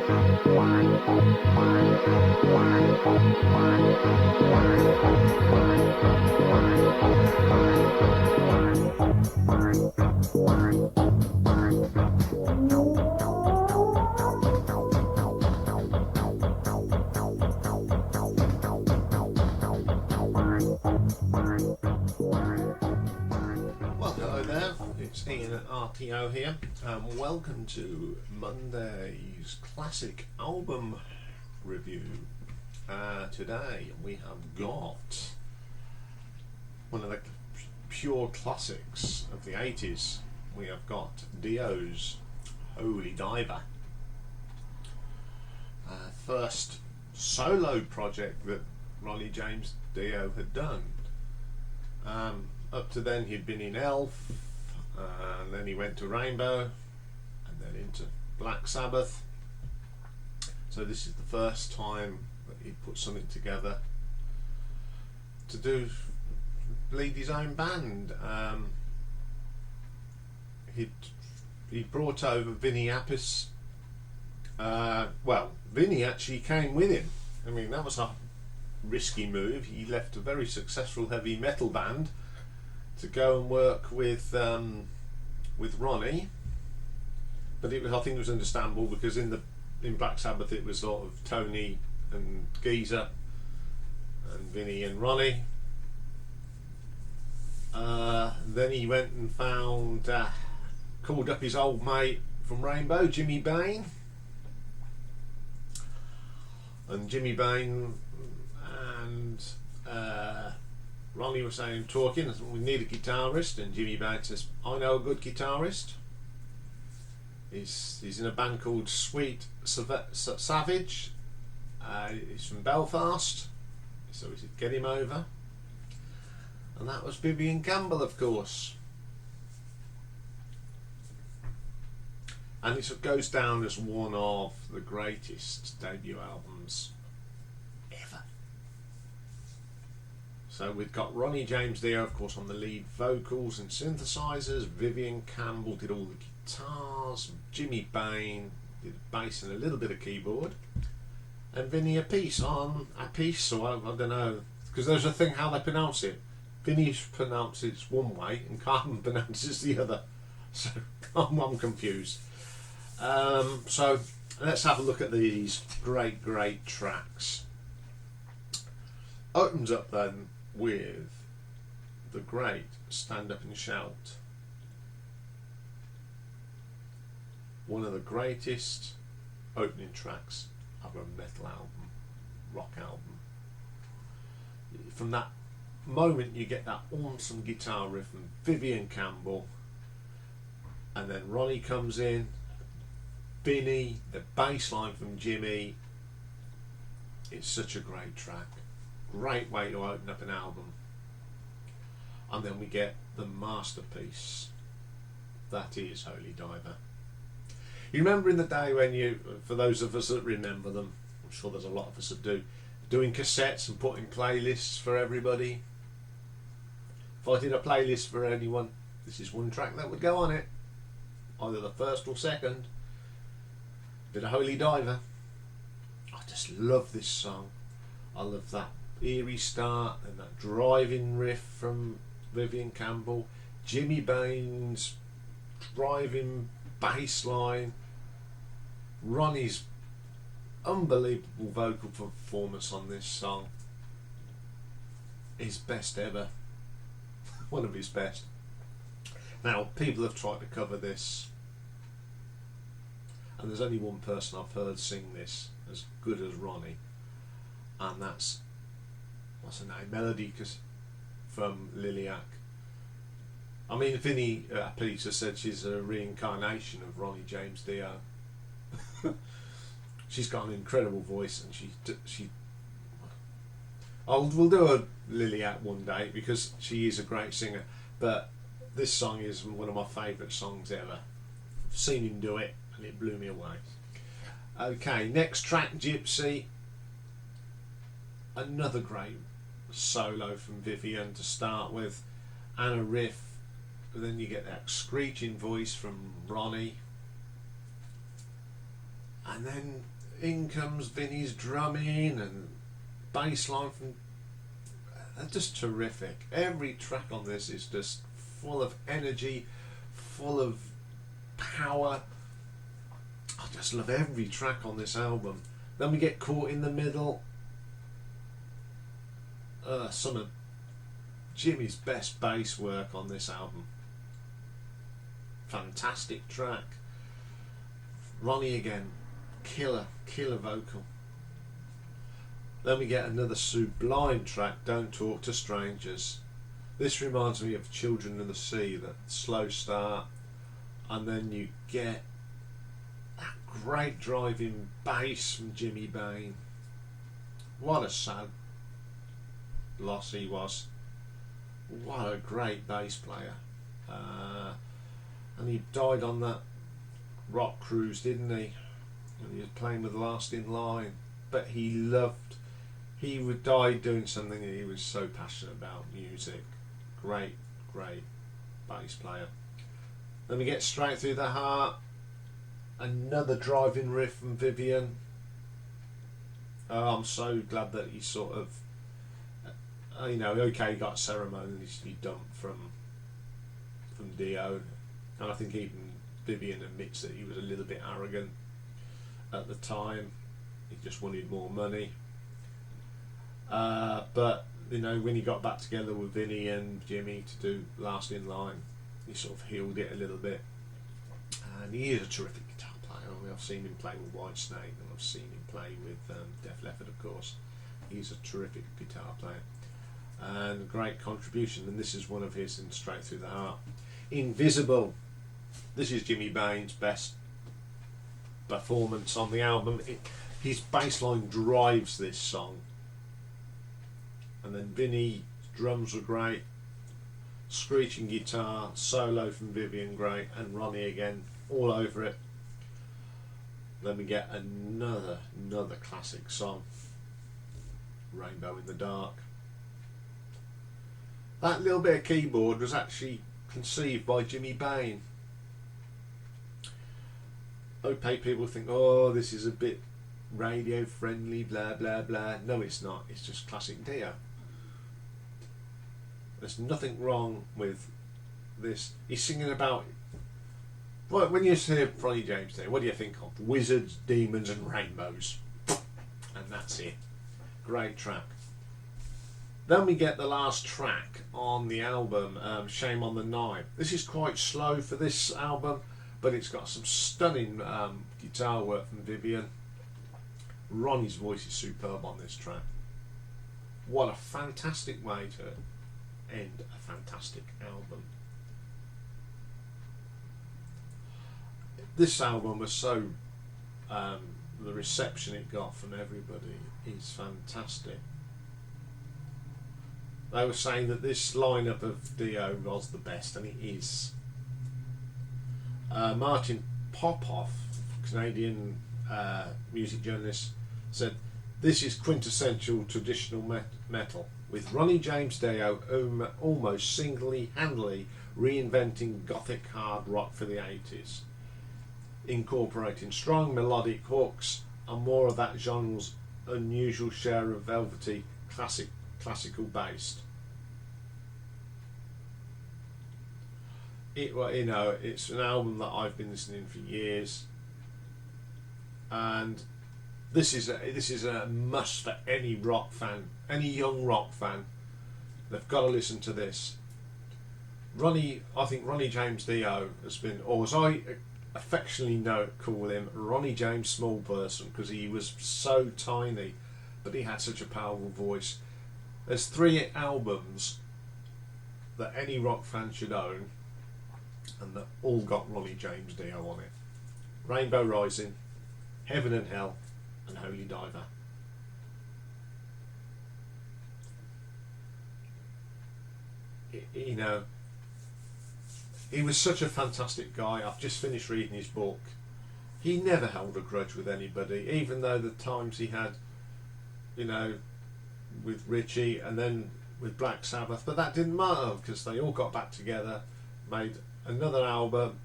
Well, hello there, it's Ian at RTO here. Welcome to Monday's classic album review. Today we have got one of the pure classics of the 80s. We have got Dio's Holy Diver. First solo project that Ronnie James Dio had done. Up to then he'd been in Elf, and then he went to Rainbow, and then into Black Sabbath. So this is the first time that he put something together to lead his own band. He brought over Vinny Appice. Well, Vinny actually came with him. I mean, that was a risky move. He left a very successful heavy metal band to go and work with Ronnie, but I think it was understandable, because in Black Sabbath it was sort of Tony and Geezer and Vinny and Ronnie. Then he went and called up his old mate from Rainbow, Jimmy Bain, and Jimmy Bain and Ronnie was talking, we need a guitarist, and Jimmy Bain says, I know a good guitarist. He's in a band called Sweet Savage. He's from Belfast, so we said get him over, and that was Vivian Campbell, of course. And it goes down as one of the greatest debut albums ever. So we've got Ronnie James Dio, of course, on the lead vocals and synthesizers. Vivian Campbell did all the guitars. Jimmy Bain did bass and a little bit of keyboard. And Vinny Appice on Appice, or I don't know, because there's a thing how they pronounce it. Vinny pronounces one way and Carmen pronounces the other. So I'm confused. So let's have a look at these great tracks. Opens up then with the great Stand Up and Shout, one of the greatest opening tracks of a metal album, rock album. From that moment you get that awesome guitar riff from Vivian Campbell, and then Ronnie comes in, Vinny, the bass line from Jimmy. It's such a great track. Great way to open up an album. And then we get the masterpiece that is Holy Diver. You remember in the day when for those of us that remember them, I'm sure there's a lot of us that do, doing cassettes and putting playlists for everybody. If I did a playlist for anyone, this is one track that would go on it, either the first or second. Bit of Holy Diver. I just love this song. I love that eerie start and that driving riff from Vivian Campbell, Jimmy Bain's driving bass line, Ronnie's unbelievable vocal performance on this song, his best ever. One of his best. Now, people have tried to cover this, and there's only one person I've heard sing this as good as Ronnie, and that's, what's her name, Melody from Liliac. I mean, Vinny Appice has said she's a reincarnation of Ronnie James Dio. She's got an incredible voice, and we'll do a Liliac one day, because she is a great singer, but this song is one of my favourite songs ever. I've seen him do it and it blew me away. Okay, next track, Gypsy. Another great solo from Vivian to start with, and a riff, and then you get that screeching voice from Ronnie, and then in comes Vinny's drumming and bass line from just terrific. Every track on this is just full of energy, full of power. I just love every track on this album. Then we get Caught in the Middle, some of Jimmy's best bass work on this album. Fantastic track. Ronnie again, killer vocal. Then we get another sublime track, Don't Talk to Strangers. This reminds me of Children of the Sea, that slow start, and then you get that great driving bass from Jimmy Bain. What a sad loss he was. What a great bass player. And he died on that rock cruise, didn't he? And he was playing with Last in Line. But he would die doing something that he was so passionate about, music. Great bass player. Then we get Straight Through the Heart, another driving riff from Vivian. I'm so glad that he sort of, he got ceremoniously dumped from Dio, and I think even Vivian admits that he was a little bit arrogant at the time. He just wanted more money. But when he got back together with Vinny and Jimmy to do Last in Line, he sort of healed it a little bit. And he is a terrific guitar player. I mean, I've seen him play with Whitesnake, and I've seen him play with Def Leppard, of course. He's a terrific guitar player and a great contribution. And this is one of his in Straight Through the Heart. Invisible. This is Jimmy Bain's best performance on the album. His bass line drives this song. And then Vinny, drums were great, screeching guitar, solo from Vivian, great, and Ronnie again, all over it. Then we get another classic song, Rainbow in the Dark. That little bit of keyboard was actually conceived by Jimmy Bain. Okay, people think, oh, this is a bit radio friendly, blah blah blah. No, it's not. It's just classic Dio. There's nothing wrong with this. He's singing about, well, when you hear Ronnie James Dio, what do you think of? Wizards, demons and rainbows. And that's it. Great track. Then we get the last track on the album, Shame on the Nine. This is quite slow for this album, but it's got some stunning guitar work from Vivian. Ronnie's voice is superb on this track. What a fantastic way to end a fantastic album. This album was so, the reception it got from everybody is fantastic. They were saying that this lineup of Dio was the best, and it is. Martin Popoff, Canadian music journalist, said, "This is quintessential traditional metal, with Ronnie James Dio almost single-handedly reinventing gothic hard rock for the 80s, incorporating strong melodic hooks and more of that genre's unusual share of velvety classical based." It's an album that I've been listening for years, and this is a must for any rock fan, any young rock fan. They've got to listen to this. I think Ronnie James Dio has been, or as I affectionately call him, Ronnie James Small Person, because he was so tiny, but he had such a powerful voice. There's 3 albums that any rock fan should own, and that all got Ronnie James Dio on it. Rainbow Rising, Heaven and Hell, and Holy Diver. He was such a fantastic guy. I've just finished reading his book. He never held a grudge with anybody, even though the times he had, with Richie and then with Black Sabbath, but that didn't matter because they all got back together, made another album,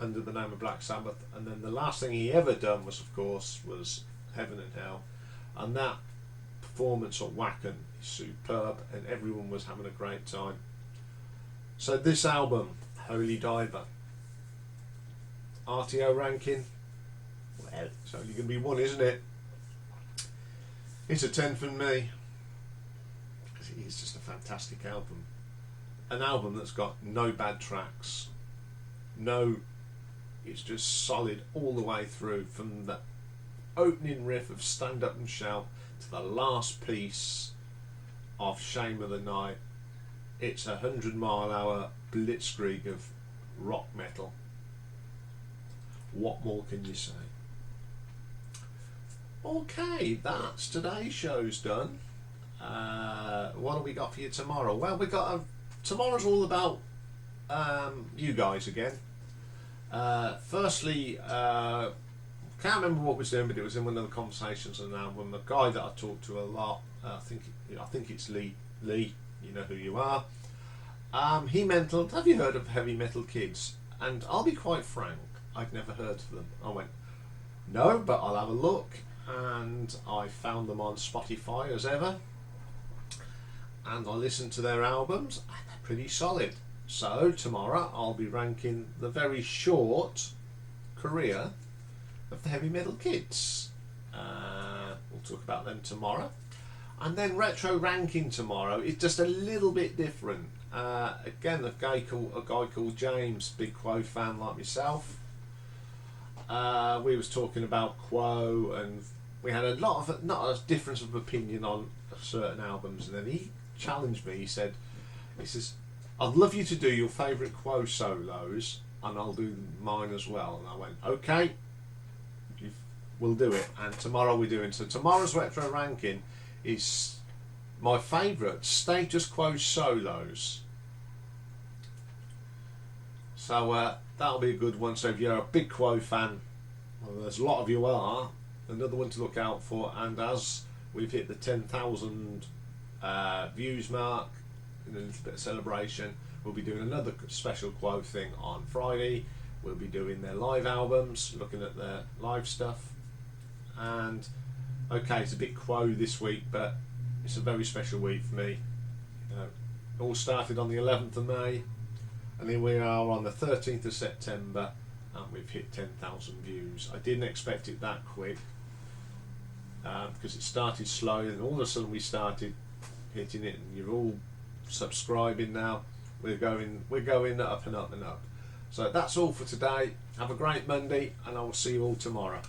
under the name of Black Sabbath, and then the last thing he ever done was, of course, was Heaven and Hell, and that performance at Wacken is superb, and everyone was having a great time. So this album, Holy Diver, RTO ranking, well, it's only going to be one, isn't it? It's a 10 from me, because it is just a fantastic album. An album that's got no bad tracks, it's just solid all the way through, from the opening riff of Stand Up and Shout to the last piece of Shame of the Night. It's a 100-mile-an-hour blitzkrieg of rock metal. What more can you say? Okay, that's today's show's done. What have we got for you tomorrow? Well, tomorrow's all about you guys again. Firstly, can't remember what was doing, but it was in one of the conversations on an album. A guy that I talk to a lot, I think it's Lee. You know who you are. He mentioned, have you heard of Heavy Metal Kids? And I'll be quite frank, I'd never heard of them. I went, no, but I'll have a look. And I found them on Spotify as ever. And I listened to their albums, and they're pretty solid. So tomorrow I'll be ranking the very short career of the Heavy Metal Kids. We'll talk about them tomorrow. And then retro ranking tomorrow is just a little bit different. Again, a guy called James, big Quo fan like myself. We was talking about Quo, and we had not a difference of opinion on certain albums. And then he challenged me. He says, I'd love you to do your favourite Quo solos, and I'll do mine as well. And I went, okay, we'll do it. And tomorrow we're doing. So tomorrow's retro ranking is my favourite Status Quo solos. So that'll be a good one. So if you're a big Quo fan, well, there's a lot of you are, another one to look out for. And as we've hit the 10,000 views mark, in a little bit of celebration, we'll be doing another special Quo thing on Friday. We'll be doing their live albums, looking at their live stuff. And okay, it's a bit Quo this week, but it's a very special week for me. It all started on the 11th of May, and here we are on the 13th of September, and we've hit 10,000 views. I didn't expect it that quick, because it started slow, and all of a sudden we started hitting it, and you're all subscribing now. We're going up and up and up. So that's all for today. Have a great Monday, and I will see you all tomorrow.